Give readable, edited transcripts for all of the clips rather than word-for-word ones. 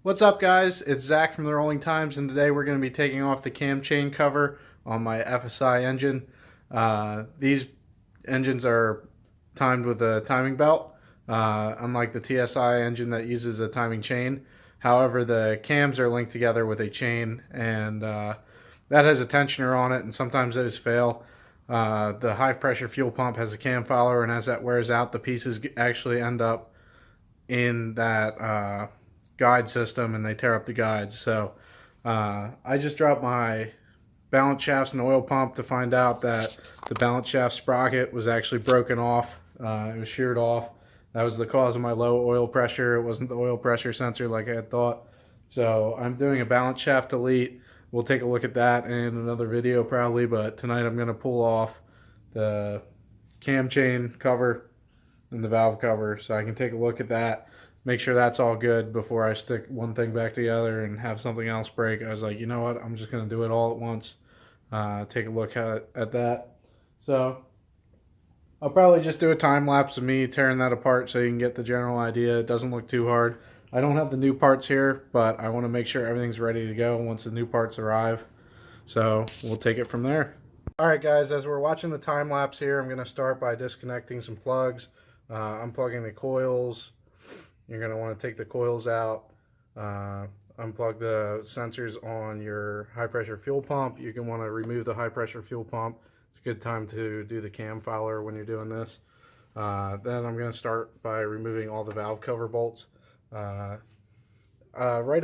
What's up, guys? It's Zach from the Rolling Times, and today we're going to be taking off the cam chain cover on my FSI engine. These engines are timed with a timing belt, unlike the TSI engine that uses a timing chain. However, the cams are linked together with a chain, and that has a tensioner on it, and sometimes those fail. The high pressure fuel pump has a cam follower, and as that wears out, the pieces actually end up in that guide system and they tear up the guides. So I just dropped my balance shafts and oil pump to find out that the balance shaft sprocket was actually broken off. It was sheared off. That was the cause of my low oil pressure. It wasn't the oil pressure sensor like I had thought. So I'm doing a balance shaft delete. We'll take a look at that in another video probably, but tonight I'm going to pull off the cam chain cover and the valve cover so I can take a look at that, make sure that's all good before I stick one thing back together and have something else break. I was like, you know what, I'm just going to do it all at once. Take a look at that. So I'll probably just do a time lapse of me tearing that apart so you can get the general idea. It doesn't look too hard. I don't have the new parts here, but I want to make sure everything's ready to go once the new parts arrive. So we'll take it from there. Alright guys, as we're watching the time lapse here, I'm going to start by disconnecting some plugs, unplugging the coils. You're going to want to take the coils out, unplug the sensors on your high pressure fuel pump. You can want to remove the high pressure fuel pump. It's a good time to do the cam fouler when you're doing this. Then I'm going to start by removing all the valve cover bolts. Right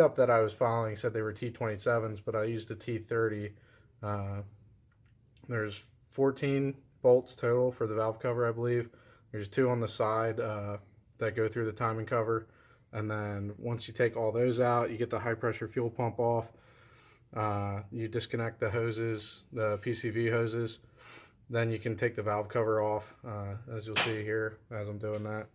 up that I was following said they were T27s, but I used a T30. There's 14 bolts total for the valve cover, I believe. There's 2 on the side that go through the timing cover, and then once you take all those out, you get the high pressure fuel pump off. You disconnect the hoses, the PCV hoses, then you can take the valve cover off, as you'll see here as I'm doing that.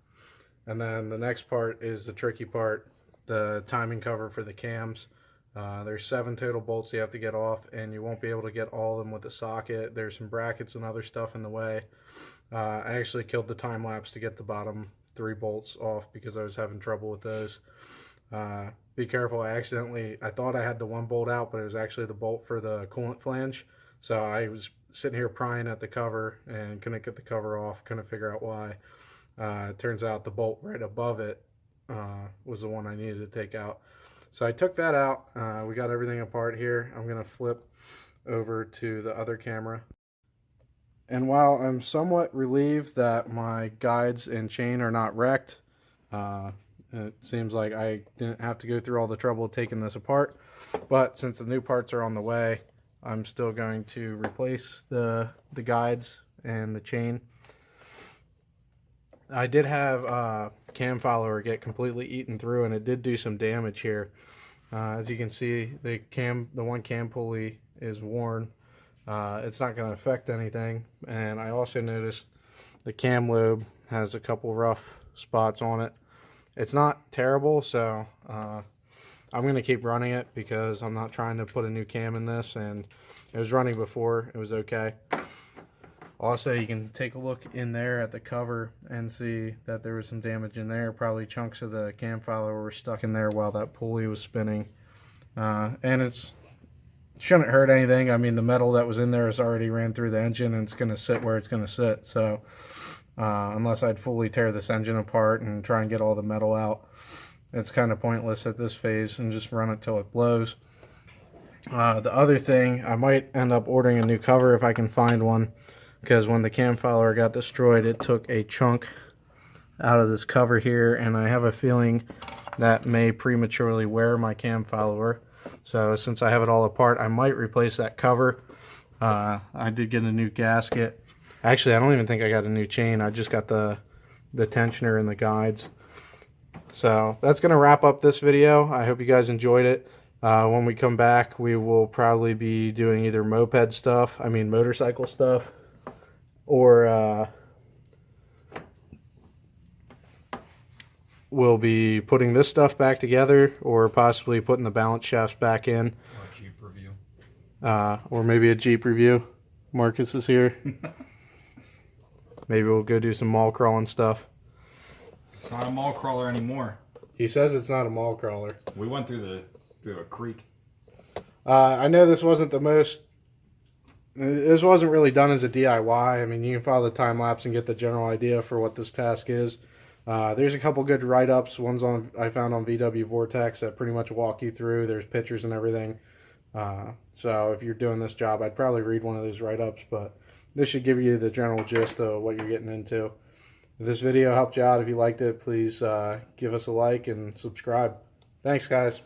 And then the next part is the tricky part, the timing cover for the cams. There's 7 total bolts you have to get off, and you won't be able to get all of them with the socket. There's some brackets and other stuff in the way. I actually killed the time lapse to get the bottom 3 bolts off because I was having trouble with those. Be careful, I thought I had the 1 bolt out, but it was actually the bolt for the coolant flange. So I was sitting here prying at the cover and couldn't get the cover off, couldn't figure out why. It turns out the bolt right above it was the one I needed to take out. So I took that out. We got everything apart here. I'm going to flip over to the other camera. And while I'm somewhat relieved that my guides and chain are not wrecked, it seems like I didn't have to go through all the trouble of taking this apart. But since the new parts are on the way, I'm still going to replace the guides and the chain. I did have cam follower get completely eaten through, and it did do some damage here. As you can see, the one cam pulley is worn. It's not going to affect anything, and I also noticed the cam lobe has a couple rough spots on it. It's not terrible, so I'm going to keep running it because I'm not trying to put a new cam in this, and it was running before. It was okay. Also, you can take a look in there at the cover and see that there was some damage in there. Probably chunks of the cam follower were stuck in there while that pulley was spinning. And it shouldn't hurt anything. I mean, the metal that was in there has already ran through the engine and it's going to sit where it's going to sit. So unless I'd fully tear this engine apart and try and get all the metal out, it's kind of pointless at this phase and just run it till it blows. The other thing, I might end up ordering a new cover if I can find one, because when the cam follower got destroyed, it took a chunk out of this cover here, and I have a feeling that may prematurely wear my cam follower. So since I have it all apart, I might replace that cover. I did get a new gasket. Actually, I don't even think I got a new chain. I just got the tensioner and the guides. So that's going to wrap up this video. I hope you guys enjoyed it. When we come back, we will probably be doing either motorcycle stuff, or we'll be putting this stuff back together, or possibly putting the balance shafts back in. Or a Jeep review. Or maybe a Jeep review. Marcus is here. Maybe we'll go do some mall crawling stuff. It's not a mall crawler anymore. He says it's not a mall crawler. We went through a creek. I know this wasn't the most. This wasn't really done as a DIY. I mean, you can follow the time lapse and get the general idea for what this task is. There's a couple good write-ups. One's I found on VW Vortex that pretty much walk you through. There's pictures and everything. So if you're doing this job, I'd probably read one of those write-ups, but this should give you the general gist of what you're getting into. If this video helped you out, if you liked it, please give us a like and subscribe. Thanks, guys.